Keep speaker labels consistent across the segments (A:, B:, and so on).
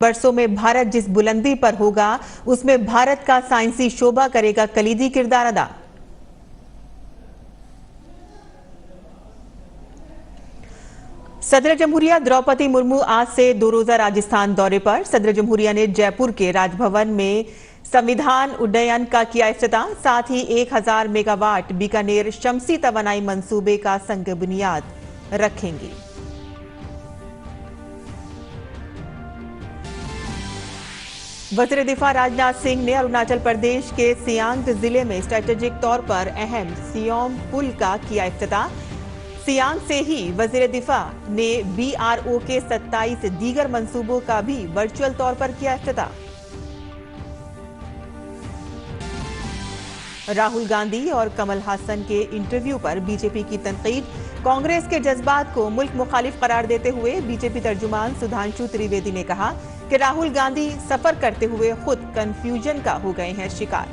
A: वर्षों में भारत जिस बुलंदी पर होगा उसमें भारत का साइंसी शोभा करेगा कलीदी किरदार अदा। सदर जमहूरिया द्रौपदी मुर्मू आज से 2 रोजा राजस्थान दौरे पर। सदर जमहूरिया ने जयपुर के राजभवन में संविधान उड्डयन का किया इफ्तिताह। साथ ही 1000 मेगावाट बीकानेर शमसी तवानाई मंसूबे का संग बुनियाद रखेंगी। वजीर दिफा राजनाथ सिंह ने अरुणाचल प्रदेश के सियांग जिले में स्ट्रेटेजिक तौर पर अहम सियोम पुल का किया इफ्तिताह। सियांग से ही वजीर दिफा ने BRO के 27 दीगर मंसूबों का भी वर्चुअल तौर पर किया इफ्तिताह। राहुल गांधी और कमल हासन के इंटरव्यू पर बीजेपी की तनकीद। कांग्रेस के जज्बात को मुल्क मुखालिफ करार देते हुए बीजेपी तर्जुमान सुधांशु त्रिवेदी ने कहा कि राहुल गांधी सफर करते हुए खुद कंफ्यूजन का हो गए हैं शिकार।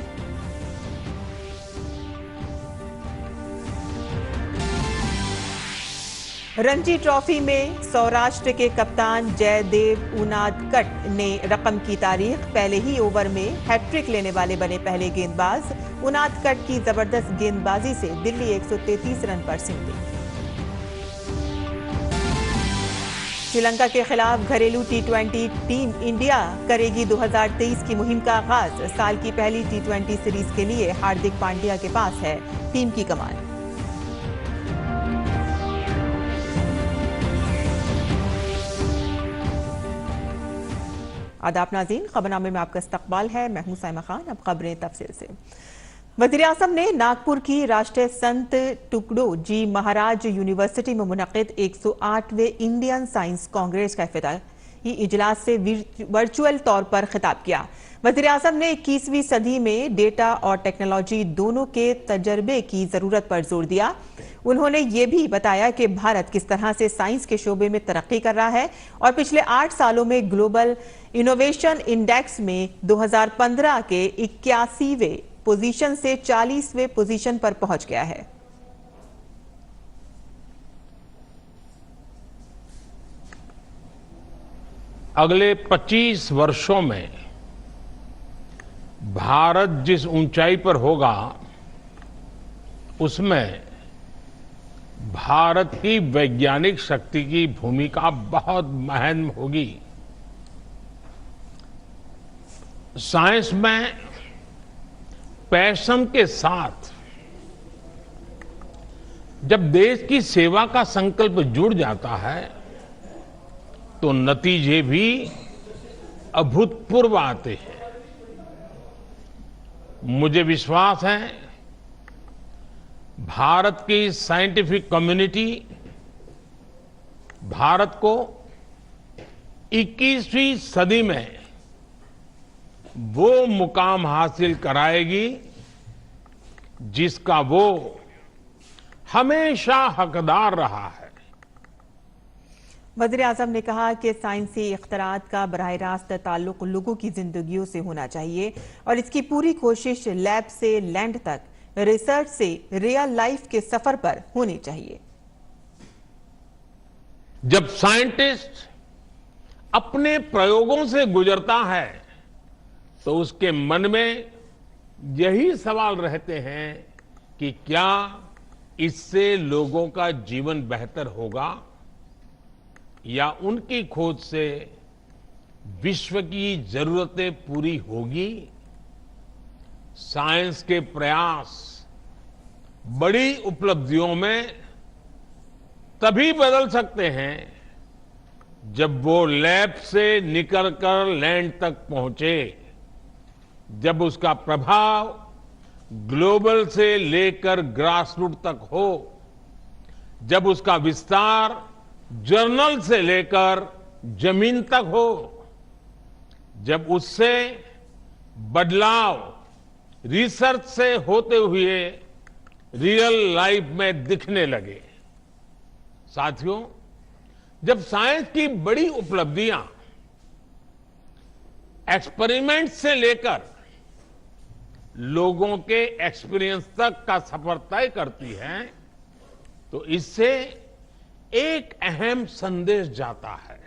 A: रणजी ट्रॉफी में सौराष्ट्र के कप्तान जयदेव उनादकट ने रकम की तारीख। पहले ही ओवर में हैट्रिक लेने वाले बने पहले गेंदबाज। उनादकट की जबरदस्त गेंदबाजी से दिल्ली 133 रन पर सिमटी। श्रीलंका के खिलाफ घरेलू T20 टीम इंडिया करेगी 2023 की मुहिम का आगाज। साल की पहली T20 सीरीज के लिए हार्दिक पांड्या के पास है टीम की कमान। आदाब नाज़रीन, खबरनामे में आपका इस्तकबाल है। मैं हूं साइमा खान। अब खबरें तफसील से। वज़ीर आज़म ने नागपुर की राष्ट्रीय संत टुकड़ो जी महाराज यूनिवर्सिटी में मुनक़िद 108वें इंडियन साइंस कांग्रेस का इफ्तिताही इजलास से वर्चुअल तौर पर खिताब किया। वज़ीर आज़म ने 21वीं सदी में डेटा और टेक्नोलॉजी दोनों के तजर्बे की जरूरत पर जोर दिया। उन्होंने ये भी बताया कि भारत किस तरह से साइंस के शोबे में तरक्की कर रहा है और पिछले 8 सालों में ग्लोबल इनोवेशन इंडेक्स में 2015 के 81वें पोजीशन से 40वें पोजीशन पर पहुंच गया है।
B: अगले 25 वर्षों में भारत जिस ऊंचाई पर होगा उसमें भारत की वैज्ञानिक शक्ति की भूमिका बहुत अहम होगी। साइंस में पैशन के साथ जब देश की सेवा का संकल्प जुड़ जाता है तो नतीजे भी अभूतपूर्व आते हैं। मुझे विश्वास है भारत की साइंटिफिक कम्युनिटी भारत को 21वीं सदी में वो मुकाम हासिल कराएगी जिसका वो हमेशा हकदार रहा है।
A: वज़ीर आज़म ने कहा कि साइंसी इख्तरात का बराह रास्त ताल्लुक लोगों की जिंदगियों से होना चाहिए और इसकी पूरी कोशिश लैब से लैंड तक, रिसर्च से रियल लाइफ के सफर पर होनी चाहिए।
B: जब साइंटिस्ट अपने प्रयोगों से गुजरता है तो उसके मन में यही सवाल रहते हैं कि क्या इससे लोगों का जीवन बेहतर होगा या उनकी खोज से विश्व की जरूरतें पूरी होगी। साइंस के प्रयास बड़ी उपलब्धियों में तभी बदल सकते हैं जब वो लैब से निकलकर लैंड तक पहुंचे, जब उसका प्रभाव ग्लोबल से लेकर ग्रासरूट तक हो, जब उसका विस्तार जर्नल से लेकर जमीन तक हो, जब उससे बदलाव रिसर्च से होते हुए रियल लाइफ में दिखने लगे। साथियों, जब साइंस की बड़ी उपलब्धियां एक्सपेरिमेंट से लेकर लोगों के एक्सपीरियंस तक का सफर तय करती हैं, तो इससे एक अहम संदेश जाता है।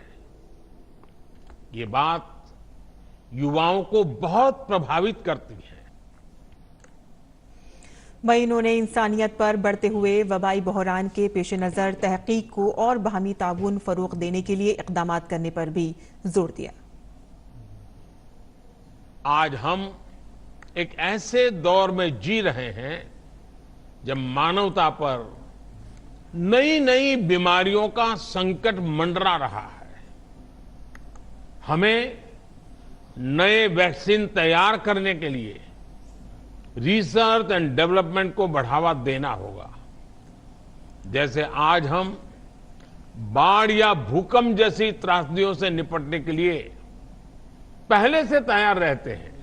B: ये बात युवाओं को बहुत प्रभावित करती है।
A: वहीं इन्होंने इंसानियत पर बढ़ते हुए वबाई बहरान के पेश नज़र तहकीक को और बाहमी ताउन फरोग देने के लिए इक़दाम करने पर भी जोर दिया।
B: आज हम एक ऐसे दौर में जी रहे हैं जब मानवता पर नई नई बीमारियों का संकट मंडरा रहा है। हमें नए वैक्सीन तैयार करने के लिए रिसर्च एंड डेवलपमेंट को बढ़ावा देना होगा। जैसे आज हम बाढ़ या भूकंप जैसी त्रासदियों से निपटने के लिए पहले से तैयार रहते हैं,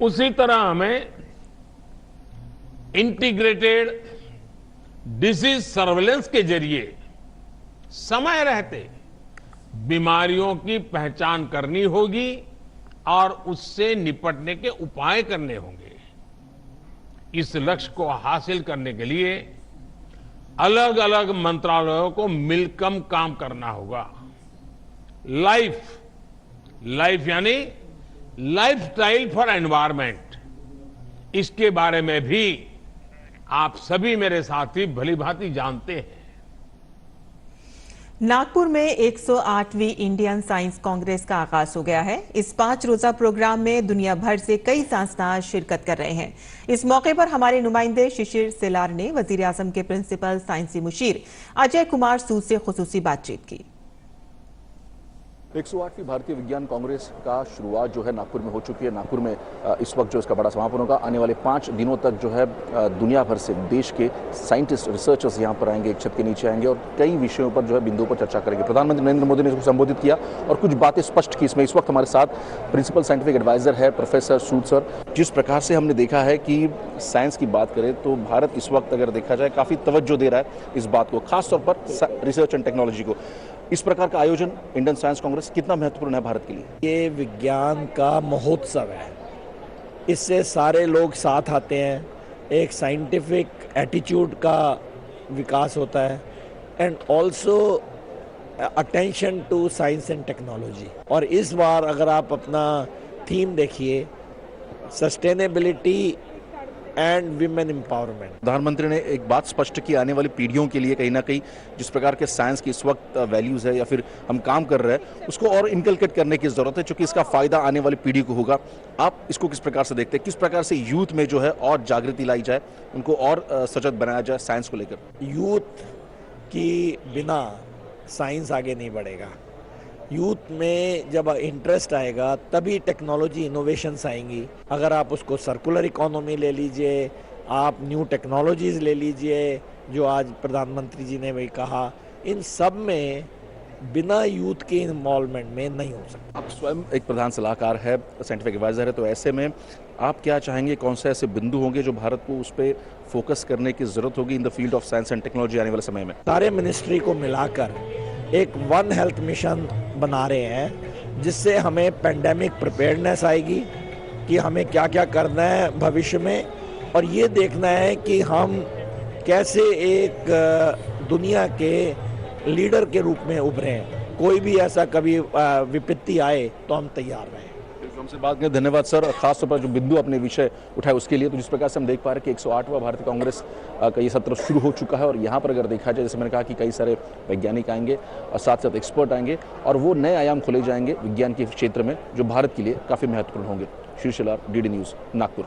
B: उसी तरह हमें इंटीग्रेटेड डिसीज सर्वेलेंस के जरिए समय रहते बीमारियों की पहचान करनी होगी और उससे निपटने के उपाय करने होंगे। इस लक्ष्य को हासिल करने के लिए अलग अलग मंत्रालयों को मिलकर काम करना होगा। लाइफ यानी लाइफस्टाइल फॉर एनवायरमेंट, इसके बारे में भी आप सभी मेरे साथी भलीभांति जानते हैं।
A: नागपुर में 108वीं इंडियन साइंस कांग्रेस का आगाज हो गया है। इस 5 रोजा प्रोग्राम में दुनिया भर से कई साइंसदान शिरकत कर रहे हैं। इस मौके पर हमारे नुमाइंदे शिशिर सेलार ने वजीर आजम के प्रिंसिपल साइंसी मुशीर अजय कुमार सूद से खुसूसी बातचीत की।
C: 108वीं भारतीय विज्ञान कांग्रेस का शुरुआत जो है नागपुर में हो चुकी है। नागपुर में इस वक्त जो इसका बड़ा समापन होगा। आने वाले 5 दिनों तक जो है दुनिया भर से देश के साइंटिस्ट रिसर्चर्स यहाँ पर आएंगे, एक छत के नीचे आएंगे और कई विषयों पर जो है बिंदुओं पर चर्चा करेंगे। प्रधानमंत्री नरेंद्र मोदी ने इसको संबोधित किया और कुछ बातें स्पष्ट की इसमें। इस वक्त हमारे साथ प्रिंसिपल साइंटिफिक एडवाइजर है प्रोफेसर सूद सर। जिस प्रकार से हमने देखा है कि साइंस की बात करें तो भारत इस वक्त अगर देखा जाए काफी तवज्जो दे रहा है इस बात को, खासतौर पर रिसर्च एंड टेक्नोलॉजी को। इस प्रकार का आयोजन इंडियन साइंस कांग्रेस कितना महत्वपूर्ण है भारत के लिए?
D: ये विज्ञान का महोत्सव है। इससे सारे लोग साथ आते हैं, एक साइंटिफिक एटीट्यूड का विकास होता है and also attention to science and technology. और इस बार अगर आप अपना थीम देखिए, सस्टेनेबिलिटी एंड विमेन एम्पावरमेंट।
C: प्रधानमंत्री ने एक बात स्पष्ट की, आने वाली पीढ़ियों के लिए कहीं ना कहीं जिस प्रकार के साइंस की इस वक्त वैल्यूज है या फिर हम काम कर रहे हैं उसको और इनकलकेट करने की जरूरत है, क्योंकि इसका फायदा आने वाली पीढ़ी को होगा। आप इसको किस प्रकार से देखते हैं? किस प्रकार से यूथ में जो है और जागृति लाई जाए, उनको और सजग बनाया जाए साइंस को लेकर?
D: यूथ की बिना साइंस आगे नहीं बढ़ेगा। यूथ में जब इंटरेस्ट आएगा तभी टेक्नोलॉजी इनोवेशंस आएंगी। अगर आप उसको सर्कुलर इकोनॉमी ले लीजिए, आप न्यू टेक्नोलॉजीज ले लीजिए, जो आज प्रधानमंत्री जी ने वही कहा, इन सब में बिना यूथ के इन्वॉल्वमेंट में नहीं हो सकता।
C: आप स्वयं एक प्रधान सलाहकार है, साइंटिफिक एडवाइजर है, तो ऐसे में आप क्या चाहेंगे, कौन से ऐसे बिंदु होंगे जो भारत को उस पर फोकस करने की जरूरत होगी in the field of science and technology आने वाले समय में?
D: सारे मिनिस्ट्री को मिलाकर एक वन हेल्थ मिशन बना रहे हैं, जिससे हमें पेंडेमिक प्रिपेयर्डनेस आएगी कि हमें क्या क्या करना है भविष्य में, और ये देखना है कि हम कैसे एक दुनिया के लीडर के रूप में उभरें। कोई भी ऐसा कभी विपत्ति आए तो हम तैयार रहें।
C: हमसे बात करें, धन्यवाद सर। खासतौर पर जो बिंदु अपने विषय उठाए उसके लिए। तो जिस प्रकार से हम देख पा रहे हैं कि 108वां भारतीय कांग्रेस का ये सत्र शुरू हो चुका है और यहाँ पर अगर देखा जाए, जैसे मैंने कहा कि कई सारे वैज्ञानिक आएंगे और साथ साथ एक्सपर्ट आएंगे और वो नए आयाम खोले जाएंगे विज्ञान के क्षेत्र में जो भारत के लिए काफी महत्वपूर्ण होंगे। शीर्षलार, डीडी न्यूज, नागपुर।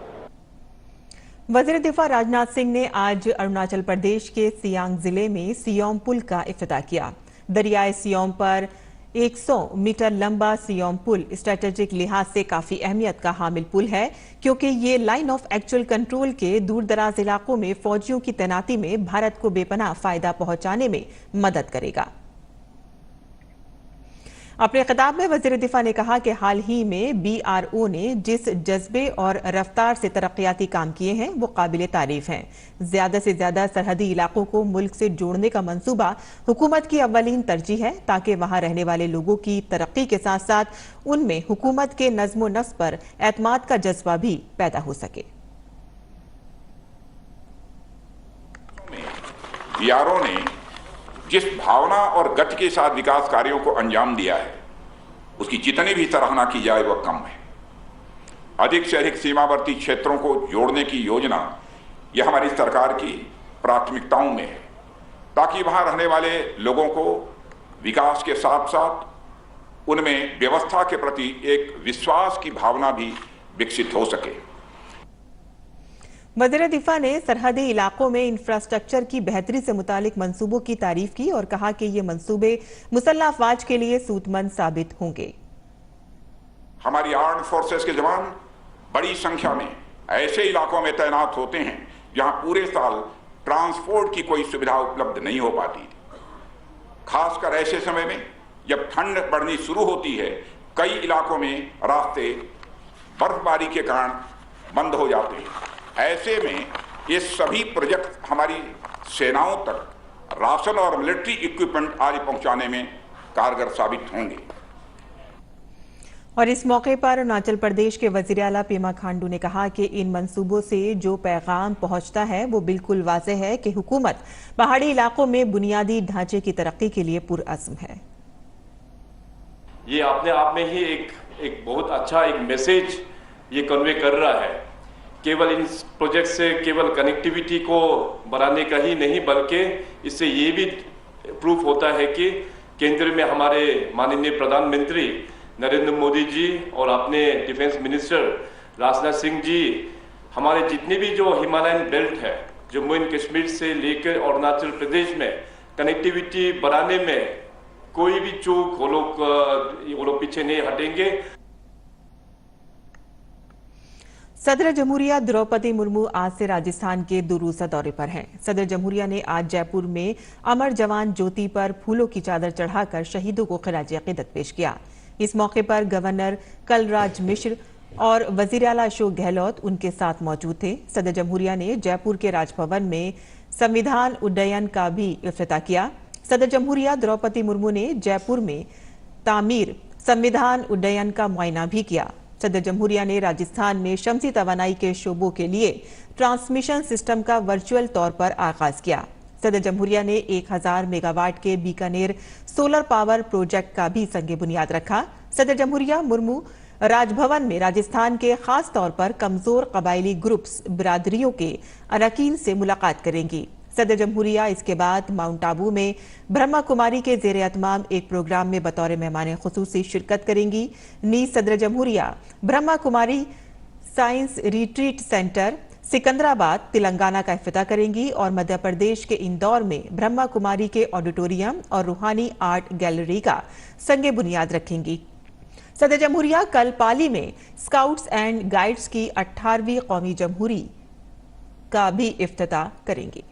A: वजीर दिफा राजनाथ सिंह ने आज अरुणाचल प्रदेश के सियांग जिले में सियोम पुल का इफ्तिताह किया। दरियाए सियोम पर 100 मीटर लंबा सियोम पुल स्ट्रेटेजिक लिहाज से काफी अहमियत का हामिल पुल है, क्योंकि ये लाइन ऑफ एक्चुअल कंट्रोल के दूर दराज इलाकों में फौजियों की तैनाती में भारत को बेपनाह फायदा पहुंचाने में मदद करेगा। अपने खिताब में वजीर दिफा ने कहा कि हाल ही में BRO ने जिस जज्बे और रफ्तार से तरक्याती काम किए हैं वो काबिल तारीफ हैं। ज्यादा से ज्यादा सरहदी इलाकों को मुल्क से जोड़ने का मंसूबा हुकूमत की अव्वलीन तरजीह है, ताकि वहां रहने वाले लोगों की तरक्की के साथ साथ उनमें हुकूमत के नज़्म नस्ब पर एतमाद का जज्बा भी पैदा हो सके।
E: BRO ने जिस भावना और गति के साथ विकास कार्यों को अंजाम दिया है उसकी जितनी भी सराहना की जाए वह कम है। अधिक से अधिक सीमावर्ती क्षेत्रों को जोड़ने की योजना यह हमारी सरकार की प्राथमिकताओं में है, ताकि वहां रहने वाले लोगों को विकास के साथ साथ उनमें व्यवस्था के प्रति एक विश्वास की भावना भी विकसित हो सके।
A: वज़ीर दिफा ने सरहदी इलाकों में इंफ्रास्ट्रक्चर की बेहतरी से मुतालिक मंसूबों की तारीफ की और कहा कि ये मंसूबे मुसल्लह अफवाज के लिए सूतमंद साबित होंगे।
E: हमारी आर्म्ड फोर्सेस के जवान बड़ी संख्या में ऐसे इलाकों में तैनात होते हैं जहां पूरे साल ट्रांसपोर्ट की कोई सुविधा उपलब्ध नहीं हो पाती थी। खासकर ऐसे समय में जब ठंड बढ़नी शुरू होती है, कई इलाकों में रास्ते बर्फबारी के कारण बंद हो जाते हैं। ऐसे में ये सभी प्रोजेक्ट हमारी सेनाओं तक राशन और मिलिट्री इक्विपमेंट आदि पहुंचाने में कारगर साबित होंगे।
A: और इस मौके पर अरुणाचल प्रदेश के वजीर आला पेमा खांडू ने कहा कि इन मंसूबों से जो पैगाम पहुंचता है वो बिल्कुल वाज़ेह है कि हुकूमत पहाड़ी इलाकों में बुनियादी ढांचे की तरक्की के लिए पुरअज़्म है।
F: ये अपने आप में ही एक बहुत अच्छा एक मैसेज ये कन्वे कर रहा है। केवल इन प्रोजेक्ट से केवल कनेक्टिविटी को बढ़ाने का ही नहीं, बल्कि इससे ये भी प्रूफ होता है कि केंद्र में हमारे माननीय प्रधानमंत्री नरेंद्र मोदी जी और अपने डिफेंस मिनिस्टर राजनाथ सिंह जी हमारे जितने भी जो हिमालयन बेल्ट है, जम्मू एंड कश्मीर से लेकर अरुणाचल प्रदेश में कनेक्टिविटी बढ़ाने में कोई भी चूक वो लोग पीछे नहीं हटेंगे।
A: सदर जमहूरिया द्रौपदी मुर्मू आज से राजस्थान के 2 रोज़ा दौरे पर हैं। सदर जमहूरिया ने आज जयपुर में अमर जवान ज्योति पर फूलों की चादर चढ़ाकर शहीदों को खिराज अकीदत पेश किया। इस मौके पर गवर्नर कलराज मिश्र और वजीर आला अशोक गहलोत उनके साथ मौजूद थे। सदर जमहूरिया ने जयपुर के राजभवन में संविधान उड्डयन का भी इफ्तिताह किया। सदर जमहूरिया द्रौपदी मुर्मू ने जयपुर में तामीर संविधान उड्डयन का मुआयना भी किया। सदर जमहूरिया ने राजस्थान में शमसी तवानाई के शोबों के लिए ट्रांसमिशन सिस्टम का वर्चुअल तौर पर आगाज किया। सदर जमहूरिया ने 1000 मेगावाट के बीकानेर सोलर पावर प्रोजेक्ट का भी संगे बुनियाद रखा। सदर जमहूरिया मुर्मू राजभवन में राजस्थान के खास तौर पर कमजोर कबायली ग्रुप्स बिरादरियों के अरकान से मुलाकात करेंगी। सदर जमहूरिया इसके बाद माउंट आबू में ब्रह्मा कुमारी के ज़ेर एहतमाम एक प्रोग्राम में बतौर मेहमान खुसूसी शिरकत करेंगी। नीज सदर जमहूरिया Brahma Kumari science retreat centre Secunderabad Telangana का इफ्तिताह करेंगी और मध्य प्रदेश के इंदौर में ब्रह्मा कुमारी के ऑडिटोरियम और रूहानी आर्ट गैलरी का संगे बुनियाद रखेंगी। सदर जमहूरिया कल पाली में स्काउट्स एंड गाइड्स की 18वीं कौमी जमहूरी का भी इफ्तिताह करेंगी।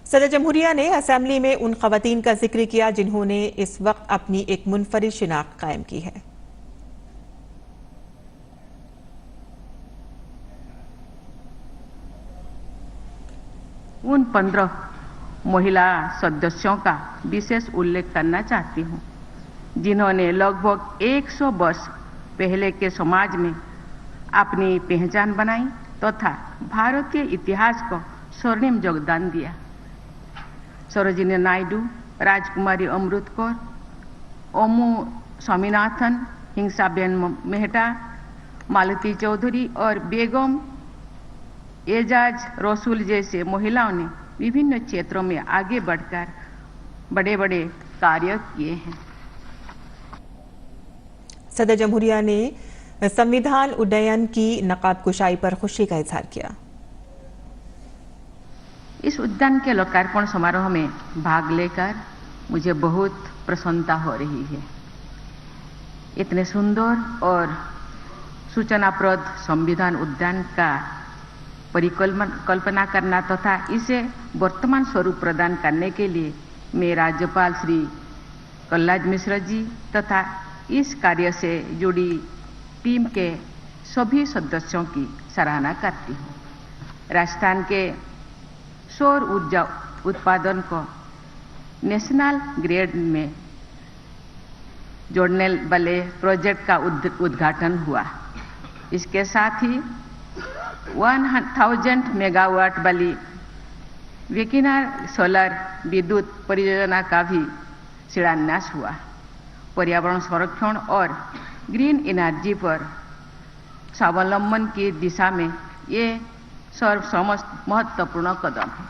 A: सदर जमहूरिया ने असेंबली में उन खवातीन का जिक्र किया जिन्होंने इस वक्त अपनी एक मुनफरिद शिनाख्त कायम की है।
G: उन 15 महिला सदस्यों का विशेष उल्लेख करना चाहती हूँ जिन्होंने लगभग 100 वर्ष पहले के समाज में अपनी पहचान बनाई तथा भारतीय इतिहास को स्वर्णिम योगदान दिया। सरोजिनी नायडू, राजकुमारी अमृत कौर, ओमू स्वामीनाथन, हिंसाबेन मेहता, मालती चौधरी और बेगम एजाज रसूल जैसे महिलाओं ने विभिन्न क्षेत्रों में आगे बढ़कर बड़े बड़े कार्य किए हैं।
A: सदर जमहूरिया ने संविधान उड्डयन की नकाब कुशाई पर खुशी का इजहार किया।
G: इस उद्यान के लोकार्पण समारोह में भाग लेकर मुझे बहुत प्रसन्नता हो रही है। इतने सुंदर और सूचनाप्रद संविधान उद्यान का परिकल्पना करना तथा इसे वर्तमान स्वरूप प्रदान करने के लिए मैं राज्यपाल श्री कलराज मिश्र जी तथा इस कार्य से जुड़ी टीम के सभी सदस्यों की सराहना करती हूँ। राजस्थान के सौर ऊर्जा उत्पादन को नेशनल ग्रिड में जोड़ने वाले प्रोजेक्ट का उद्घाटन हुआ। इसके साथ ही 1000 मेगावाट वाली वेकिनार सोलर विद्युत परियोजना का भी शिलान्यास हुआ। पर्यावरण संरक्षण और ग्रीन एनर्जी पर स्वावलंबन की दिशा में ये सर्वसम्मत महत्वपूर्ण कदम है।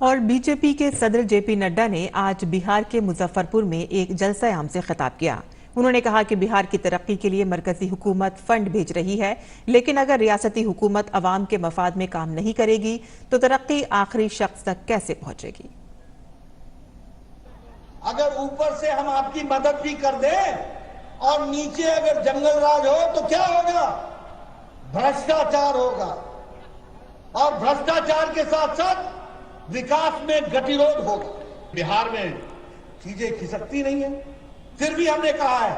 A: और बीजेपी के सदर जेपी नड्डा ने आज बिहार के मुजफ्फरपुर में एक जलसा-ए-आम से खिताब किया। उन्होंने कहा कि बिहार की तरक्की के लिए मरकजी हुकूमत फंड भेज रही है, लेकिन अगर रियासती हुकूमत अवाम के मफाद में काम नहीं करेगी तो तरक्की आखिरी शख्स तक कैसे पहुंचेगी।
H: अगर ऊपर से हम आपकी मदद भी कर दें और नीचे अगर जंगल राज हो तो क्या होगा? भ्रष्टाचार होगा, और भ्रष्टाचार के साथ साथ विकास में गतिरोध होगा। बिहार में चीजें खिसकती नहीं है। फिर भी हमने कहा है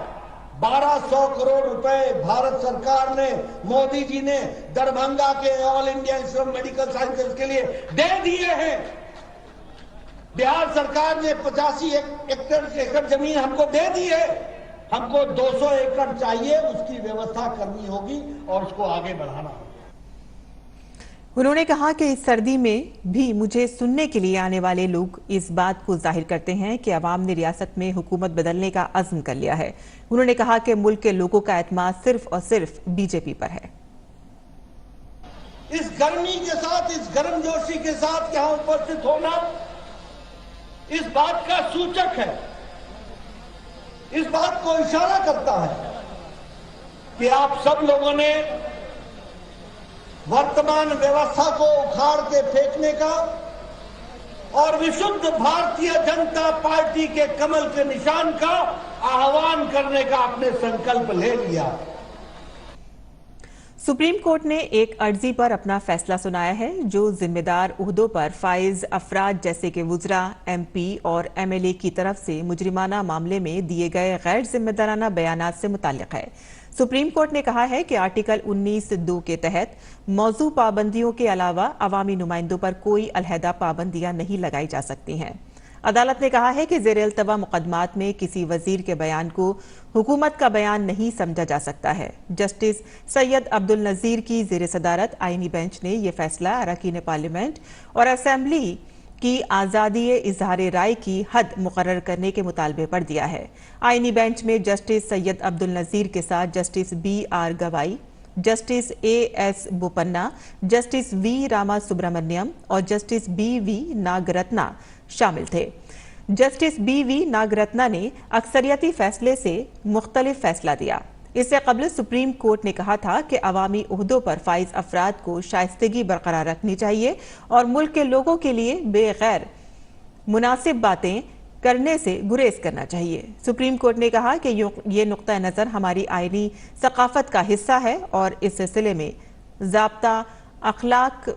H: 1200 करोड़ रुपए भारत सरकार ने, मोदी जी ने दरभंगा के all India institute of medical sciences के लिए दे दिए हैं। बिहार सरकार ने 85 एकड़ जमीन हमको दे दी है। हमको 200 एकड़ चाहिए, उसकी व्यवस्था करनी होगी और उसको आगे बढ़ाना होगा।
A: उन्होंने कहा कि इस सर्दी में भी मुझे सुनने के लिए आने वाले लोग इस बात को जाहिर करते हैं कि अवाम ने रियासत में हुकूमत बदलने का अज़्म कर लिया है। उन्होंने कहा कि मुल्क के लोगों का एतमाद सिर्फ और सिर्फ बीजेपी पर है।
H: इस गर्मी के साथ, इस गर्मजोशी के साथ यहां उपस्थित होना इस बात का सूचक है, इस बात को इशारा करता है कि आप सब लोगों ने वर्तमान व्यवस्था को उखाड़ के फेंकने का और विशुद्ध भारतीय जनता पार्टी के कमल के निशान का आह्वान करने का आपने संकल्प ले लिया।
A: सुप्रीम कोर्ट ने एक अर्जी पर अपना फैसला सुनाया है जो जिम्मेदार उहदों पर फाइज अफराद जैसे कि वुज़रा, MP और MLA की तरफ से मुजरिमाना मामले में दिए गए गैर जिम्मेदाराना बयानात से मुताल्लिक है। सुप्रीम कोर्ट ने कहा है कि आर्टिकल 19(2) के तहत मौजू पाबंदियों के अलावा अवामी नुमाइंदों पर कोई अलहदा पाबंदियां नहीं लगाई जा सकती हैं। अदालत ने कहा है कि ज़ेर-ए-इल्तवा मुकदमात में किसी वजीर के बयान को हुकूमत का बयान नहीं समझा जा सकता है। जस्टिस सैयद अब्दुल नज़ीर की ज़ेर सदारत आईनी बेंच ने यह फैसला अरकान पार्लियामेंट और असेंबली की आज़ादी इजहार राय की हद मुकर्रर करने के मुतालबे पर दिया है। आईनी बेंच में जस्टिस सैयद अब्दुल नज़ीर के साथ justice BR Gavai, justice AS Bopanna, justice V Rama Subramanian और जस्टिस BV नागरत्ना शामिल थे। जस्टिस BV नागरत्ना ने अक्सरियती फैसले से मुख्तलिफ फैसला दिया। इससे कबल सुप्रीम कोर्ट ने कहा था कि अवामी उहदों पर फाइज अफराद को शाइस्तगी बरकरार रखनी चाहिए और मुल्क के लोगों के लिए बेगैर मुनासिब बातें करने से गुरेज करना चाहिए। सुप्रीम कोर्ट ने कहा कि ये नुक्ता नज़र हमारी आईनी सकाफत का हिस्सा है और इस सिलसिले में ज़ाब्ता अखलाक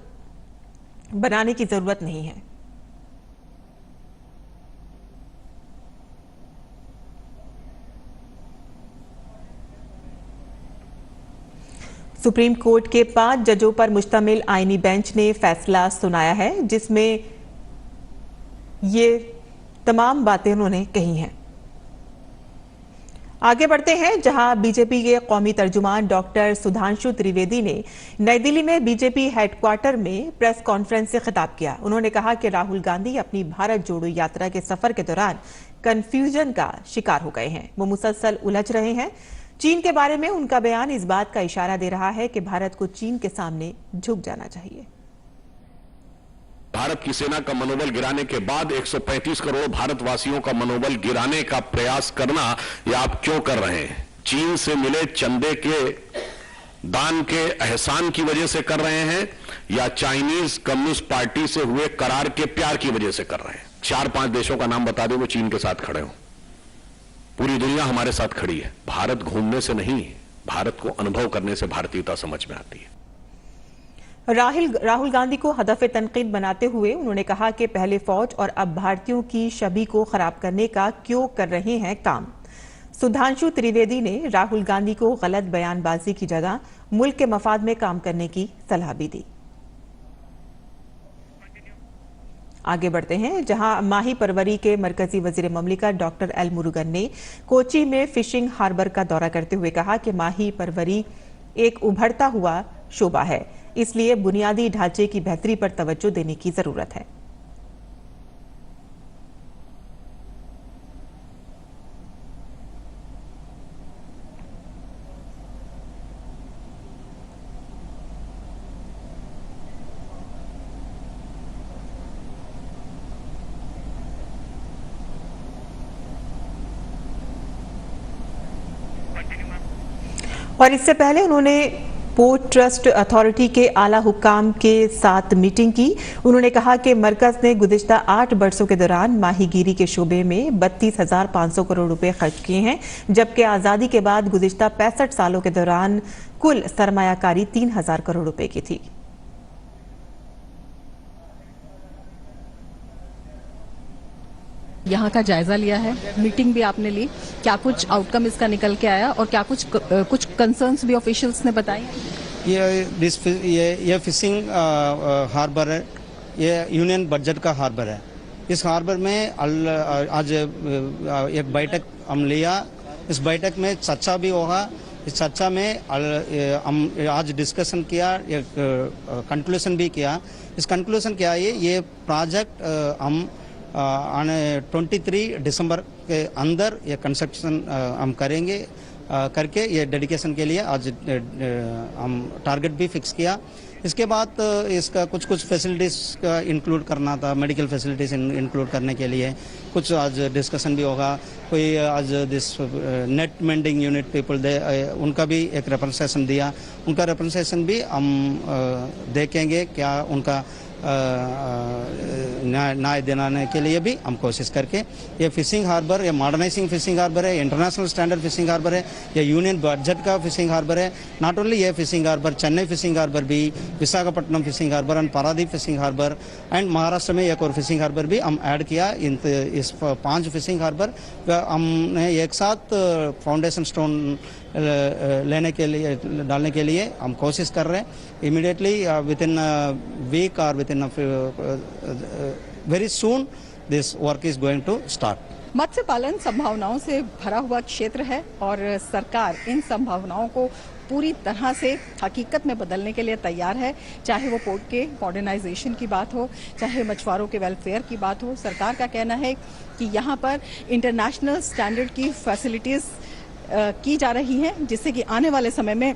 A: बनाने की जरूरत नहीं है। सुप्रीम कोर्ट के 5 जजों पर मुश्तमिल आईनी बेंच ने फैसला सुनाया है जिसमें ये तमाम बातें उन्होंने कही हैं। आगे बढ़ते हैं जहां बीजेपी के कौमी तर्जुमान डॉक्टर सुधांशु त्रिवेदी ने नई दिल्ली में बीजेपी हेडक्वार्टर में प्रेस कॉन्फ्रेंस से खिताब किया। उन्होंने कहा कि राहुल गांधी अपनी भारत जोड़ो यात्रा के सफर के दौरान कंफ्यूजन का शिकार हो गए हैं। वो मुसलसल उलझ रहे हैं। चीन के बारे में उनका बयान इस बात का इशारा दे रहा है कि भारत को चीन के सामने झुक जाना चाहिए।
I: भारत की सेना का मनोबल गिराने के बाद 135 करोड़ भारतवासियों का मनोबल गिराने का प्रयास करना यह आप क्यों कर रहे हैं? चीन से मिले चंदे के दान के एहसान की वजह से कर रहे हैं या चाइनीज कम्युनिस्ट पार्टी से हुए करार के प्यार की वजह से कर रहे हैं? 4-5 देशों का नाम बता दे वो चीन के साथ खड़े हो। पूरी दुनिया हमारे साथ खड़ी है। भारत घूमने से नहीं, भारत को अनुभव करने से भारतीयता समझ में आती है।
A: राहुल गांधी को हदफ तनकीद बनाते हुए उन्होंने कहा कि पहले फौज और अब भारतीयों की छवि को खराब करने का क्यों कर रहे हैं काम। सुधांशु त्रिवेदी ने राहुल गांधी को गलत बयानबाजी की जगह मुल्क के मफाद में काम करने की सलाह भी दी। आगे बढ़ते हैं जहां माही परवरी के मरकजी वजीर ममलिकत डॉक्टर एल मुरुगन ने कोची में फिशिंग हार्बर का दौरा करते हुए कहा कि माही परवरी एक उभरता हुआ शोबा है। इसलिए बुनियादी ढांचे की बेहतरी पर तवज्जो देने की जरूरत है। और इससे पहले उन्होंने पोर्ट ट्रस्ट अथॉरिटी के आला हुक्काम के साथ मीटिंग की। उन्होंने कहा कि मरकज ने गुज़िश्ता 8 बरसों के दौरान माहीगीरी के शोबे में 32,500 करोड़ रुपए खर्च किए हैं, जबकि आज़ादी के बाद गुज़िश्ता 65 सालों के दौरान कुल सरमायाकारी 3,000 करोड़ रुपए की थी।
J: यहाँ का जायजा लिया है, मीटिंग भी आपने ली, क्या कुछ आउटकम इसका निकल के आया और क्या कुछ कंसर्न्स भी ऑफिशियल्स ने बताए?
K: ये फिशिंग हार्बर है, ये यूनियन बजट का हार्बर है। इस हार्बर में आज एक बैठक हम लिया, इस बैठक में चर्चा भी होगा। इस चर्चा में हम आज डिस्कशन किया, एक कंक्लूजन भी किया। इस कंक्लूजन क्या है, ये प्रोजेक्ट हम 23 दिसंबर के अंदर ये कंस्ट्रक्शन हम करेंगे, करके ये डेडिकेशन के लिए आज हम टारगेट भी फिक्स किया। इसके बाद इसका कुछ फैसिलिटीज़ का इंक्लूड करना था, मेडिकल फैसिलिटीज़ इंक्लूड करने के लिए कुछ आज डिस्कशन भी होगा। कोई आज this net mending unit people उनका भी एक रिप्रेजेंटेशन दिया, उनका रिप्रेजेंटेशन भी हम देखेंगे, क्या उनका न्याय दिलाने के लिए भी हम कोशिश करके ये फिशिंग हार्बर, ये मॉडर्नाइजिंग फिशिंग हार्बर है, इंटरनेशनल स्टैंडर्ड फिशिंग हार्बर है, ये यूनियन बजट का फिशिंग हार्बर है। नॉट ओनली ये fishing harbour, Chennai fishing harbour भी, Visakhapatnam fishing harbour and Paradip fishing harbour and Maharashtra में एक और फिशिंग हार्बर भी हम ऐड किया। इस 5 फिशिंग हार्बर हमने एक साथ फाउंडेशन स्टोन डालने के लिए हम कोशिश कर रहे हैं। इमीडिएटली विद इन वीक और within very soon this work is going to start.
J: मत्स्य पालन संभावनाओं से भरा हुआ क्षेत्र है और सरकार इन संभावनाओं को पूरी तरह से हकीकत में बदलने के लिए तैयार है। चाहे वो पोर्ट के मॉडर्नाइजेशन की बात हो, चाहे मछुआरों के वेलफेयर की बात हो, सरकार का कहना है कि यहाँ पर इंटरनेशनल स्टैंडर्ड की फैसिलिटीज़ की जा रही हैं, जिससे कि आने वाले समय में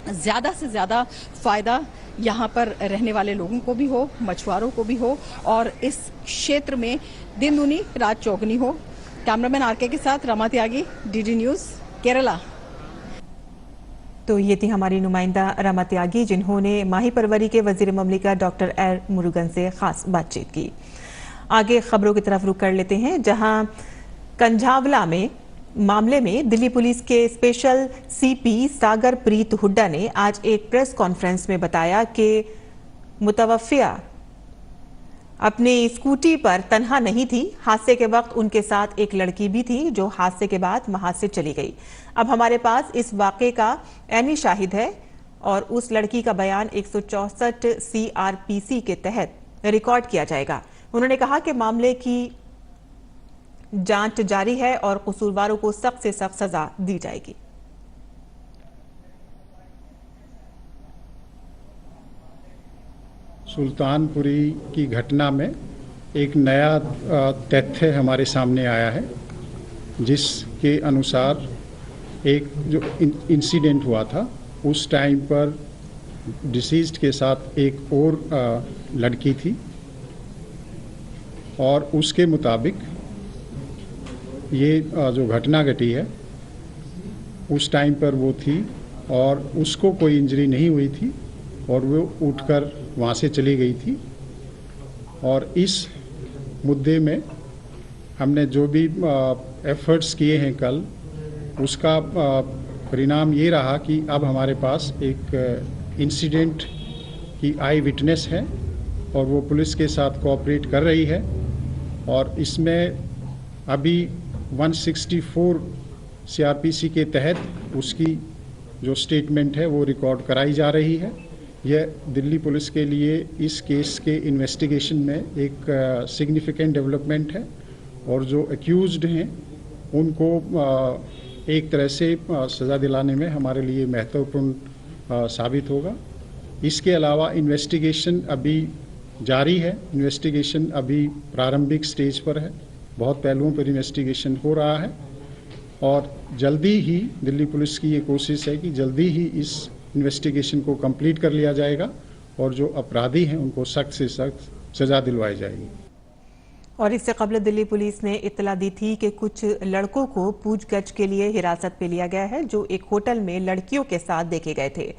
J: ज़्यादा से ज़्यादा फ़ायदा यहाँ पर रहने वाले लोगों को भी हो, मछुआरों को भी हो और इस क्षेत्र में दिन दूनी रात चौगनी हो। कैमरामैन आरके के साथ रमा त्यागी, डीडी न्यूज़, केरला।
A: तो ये थी हमारी नुमाइंदा रमा त्यागी, जिन्होंने माही परवरी के वजीर ममलिका डॉक्टर एल मुरुगन से खास बातचीत की। आगे खबरों की तरफ रुख कर लेते हैं, जहां कंझावला में मामले में दिल्ली पुलिस के स्पेशल सीपी सागर प्रीत हुड्डा ने आज एक प्रेस कॉन्फ्रेंस में बताया कि मुतवफ़िया अपनी स्कूटी पर तन्हा नहीं थी। हादसे के वक्त उनके साथ एक लड़की भी थी जो हादसे के बाद वहां से चली गई। अब हमारे पास इस वाक़े का ऐनी शाहिद है और उस लड़की का बयान 164 CRPC के तहत रिकॉर्ड किया जाएगा। उन्होंने कहा कि मामले की जांच जारी है और कसूरवारों को सख्त से सख्त सजा दी जाएगी।
L: सुल्तानपुरी की घटना में एक नया तथ्य हमारे सामने आया है, जिसके अनुसार एक जो इंसिडेंट हुआ था उस टाइम पर डिसीज्ड के साथ एक और लड़की थी और उसके मुताबिक ये जो घटना घटी है उस टाइम पर वो थी और उसको कोई इंजरी नहीं हुई थी और वो उठकर वहाँ से चली गई थी। और इस मुद्दे में हमने जो भी एफर्ट्स किए हैं कल, उसका परिणाम ये रहा कि अब हमारे पास एक इंसिडेंट की आई विटनेस है और वो पुलिस के साथ कोऑपरेट कर रही है और इसमें अभी 164 CRPC के तहत उसकी जो स्टेटमेंट है वो रिकॉर्ड कराई जा रही है। यह दिल्ली पुलिस के लिए इस केस के इन्वेस्टिगेशन में एक सिग्निफिकेंट डेवलपमेंट है और जो एक्यूज्ड हैं उनको एक तरह से सज़ा दिलाने में हमारे लिए महत्वपूर्ण साबित होगा। इसके अलावा इन्वेस्टिगेशन अभी जारी है। इन्वेस्टिगेशन अभी प्रारंभिक स्टेज पर है, बहुत पहलुओं पर इन्वेस्टिगेशन हो रहा है और जल्दी ही दिल्ली पुलिस की ये कोशिश है कि जल्दी ही इस इन्वेस्टिगेशन को कंप्लीट कर लिया जाएगा और जो अपराधी हैं उनको सख्त से सख्त सजा दिलवाई जाएगी।
A: और इससे कबल दिल्ली पुलिस ने इत्तला दी थी कि कुछ लड़कों को पूछगछ के लिए हिरासत में लिया गया है, जो एक होटल में लड़कियों के साथ देखे गए थे।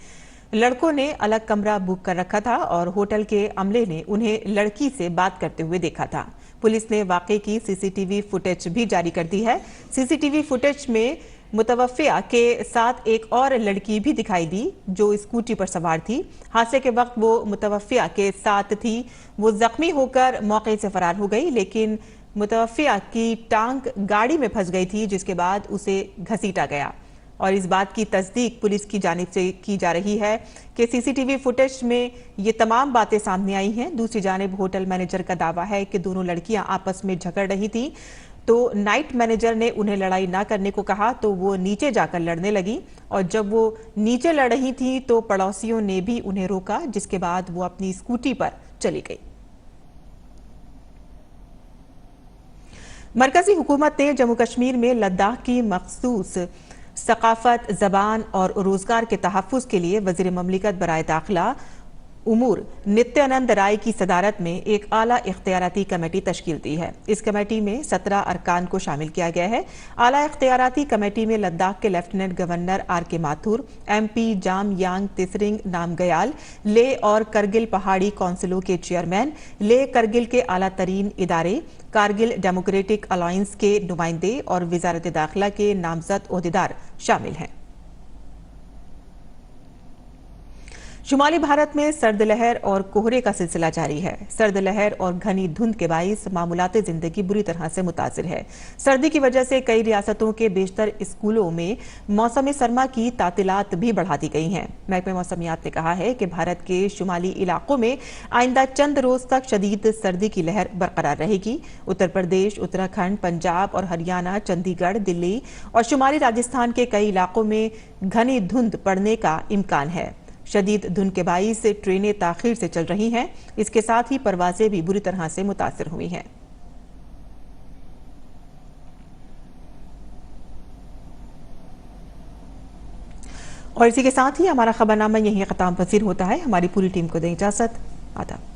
A: लड़कों ने अलग कमरा बुक कर रखा था और होटल के अमले ने उन्हें लड़की से बात करते हुए देखा था। पुलिस ने वाकये की सीसीटीवी फुटेज भी जारी कर दी है। सीसीटीवी फुटेज में मुतवफ़िया के साथ एक और लड़की भी दिखाई दी जो स्कूटी पर सवार थी। हादसे के वक्त वो मुतवफ़िया के साथ थी। वो जख्मी होकर मौके से फरार हो गई, लेकिन मुतवफ़िया की टांग गाड़ी में फंस गई थी, जिसके बाद उसे घसीटा गया। और इस बात की तस्दीक पुलिस की जानिब से की जा रही है कि सीसीटीवी फुटेज में ये तमाम बातें सामने आई हैं। दूसरी जानिब होटल मैनेजर का दावा है कि दोनों लड़कियां आपस में झगड़ रही थी, तो नाइट मैनेजर ने उन्हें लड़ाई ना करने को कहा तो वो नीचे जाकर लड़ने लगी और जब वो नीचे लड़ रही थी तो पड़ोसियों ने भी उन्हें रोका, जिसके बाद वो अपनी स्कूटी पर चली गई। मरकजी हुकूमत ने जम्मू कश्मीर में लद्दाख की मखसूस सकाफत, जबान और रोजगार के तहफ़्फ़ुज़ के लिए वज़ीर ममलिकत बराए दाखिला उमूर नित्यानंद राय की सदारत में एक आला इख्तियाराती कमेटी तश्कील दी है। इस कमेटी में 17 अरकान को शामिल किया गया है। आला इख्तियाराती कमेटी में लद्दाख के lieutenant governor R K. Mathur, MP Jamyang Tsering Namgyal, Leh और करगिल पहाड़ी काउंसिलों के चेयरमैन, लेह करगिल के आला तरीन इदारे, कारगिल डेमोक्रेटिक अलायंस के नुमाइंदे और वजारत दाखिला के नामजद ओहदेदार शामिल हैं। शुमाली भारत में सर्द लहर और कोहरे का सिलसिला जारी है। सर्द लहर और घनी धुंध के बाइस मामूलाते जिंदगी बुरी तरह से मुतासिर है। सर्दी की वजह से कई रियासतों के बेशतर स्कूलों में मौसम सरमा की तातीलात भी बढ़ा दी गई हैं। महकमे मौसमियात ने कहा है कि भारत के शुमाली इलाकों में आइंदा चंद रोज तक शदीद सर्दी की लहर बरकरार रहेगी। उत्तर प्रदेश, उत्तराखंड, पंजाब और हरियाणा, चंडीगढ़, दिल्ली और शुमाली राजस्थान के कई इलाकों में घनी धुंध पड़ने का इम्कान है। शदीद धुंध के बाइस ट्रेनें ताखीर से चल रही हैं। इसके साथ ही परवाजें भी बुरी तरह से मुतासिर हुई हैं। और इसी के साथ ही हमारा खबरनामा यहीं खत्म पसीर होता है। हमारी पूरी टीम को दें इजाजत। आदाब।